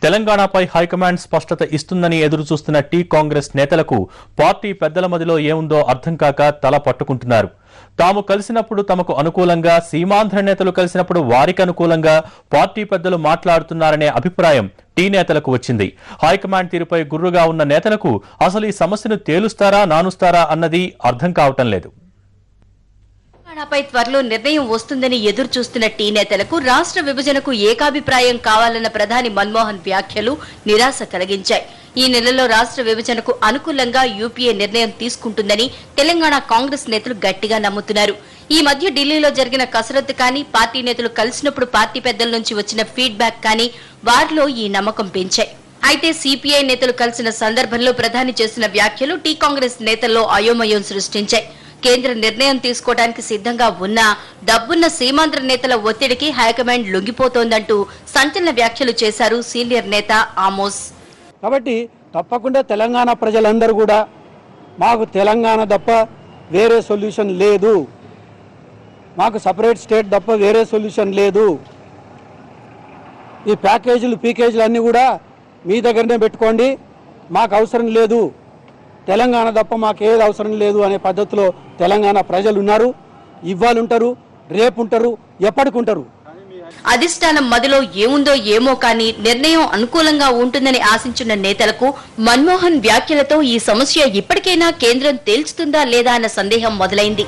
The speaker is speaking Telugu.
తెలంగాణపై హైకమాండ్ స్పష్టత ఇస్తుందని ఎదురుచూస్తున్న టీ కాంగ్రెస్ నేతలకు పార్టీ పెద్దల మదిలో ఏముందో అర్థం కాక తల పట్టుకుంటున్నారు. తాము కలిసినప్పుడు తమకు అనుకూలంగా, సీమాంధ్ర నేతలు కలిసినప్పుడు వారికి అనుకూలంగా పార్టీ పెద్దలు మాట్లాడుతున్నారనే అభిప్రాయం టీ నేతలకు వచ్చింది. హైకమాండ్ తీరుపై గుర్రుగా ఉన్న నేతలకు అసలు ఈ సమస్యను తేలుస్తారా, నానుస్తారా అన్నది అర్థం కావటం లేదు. తెలంగాణపై త్వరలో నిర్ణయం వస్తుందని ఎదురు చూస్తున్న టీ నేతలకు రాష్ట్ర విభజనకు ఏకాభిప్రాయం కావాలన్న ప్రధాని మన్మోహన్ వ్యాఖ్యలు నిరాశ కలిగించాయి. ఈ నెలలో రాష్ట్ర విభజనకు అనుకూలంగా యూపీఏ నిర్ణయం తీసుకుంటుందని తెలంగాణ కాంగ్రెస్ నేతలు గట్టిగా నమ్ముతున్నారు. ఈ మధ్య ఢిల్లీలో జరిగిన కసరత్తు కానీ, పార్టీ నేతలు కలిసినప్పుడు పార్టీ పెద్దల నుంచి వచ్చిన ఫీడ్బ్యాక్ కానీ వారిలో ఈ నమ్మకం పెంచాయి. అయితే సిపిఐ నేతలు కలిసిన సందర్భంలో ప్రధాని చేసిన వ్యాఖ్యలు టీ కాంగ్రెస్ నేతల్లో అయోమయం సృష్టించాయి. కేంద్ర నిర్ణయం తీసుకోవడానికి సిద్ధంగా ఉన్నా డబ్బున్న సీమాంధ్ర నేతల ఒత్తిడికి హైకమాండ్ లొంగిపోతోందంటూ సంచలన వ్యాఖ్యలు చేశారు సీనియర్ నేత ఆమోస్. కాబట్టి తప్పకుండా తెలంగాణ ప్రజలందరూ కూడా మాకు తెలంగాణ తప్ప వేరే సొల్యూషన్ లేదు, మాకు సపరేట్ స్టేట్ తప్ప వేరే సొల్యూషన్ లేదు, ఈ ప్యాకేజీలు పీకేజీలు అన్నీ కూడా మీ దగ్గరనే పెట్టుకోండి, మాకు అవసరం లేదు, తెలంగాణ తప్ప మాకేది అవసరం లేదు అనే పద్ధతిలో తెలంగాణ ప్రజలు ఉన్నారు. ఇవాళ ఉంటారు, రేపు ఉంటారు, ఎప్పటికుంటారు. అధిష్టానం మదిలో ఏముందో ఏమో కానీ నిర్ణయం అనుకూలంగా ఉంటుందని ఆశించిన నేతలకు మన్మోహన్ వ్యాఖ్యలతో ఈ సమస్య ఇప్పటికైనా కేంద్రం తేల్చుతుందా లేదా అన్న సందేహం మొదలైంది.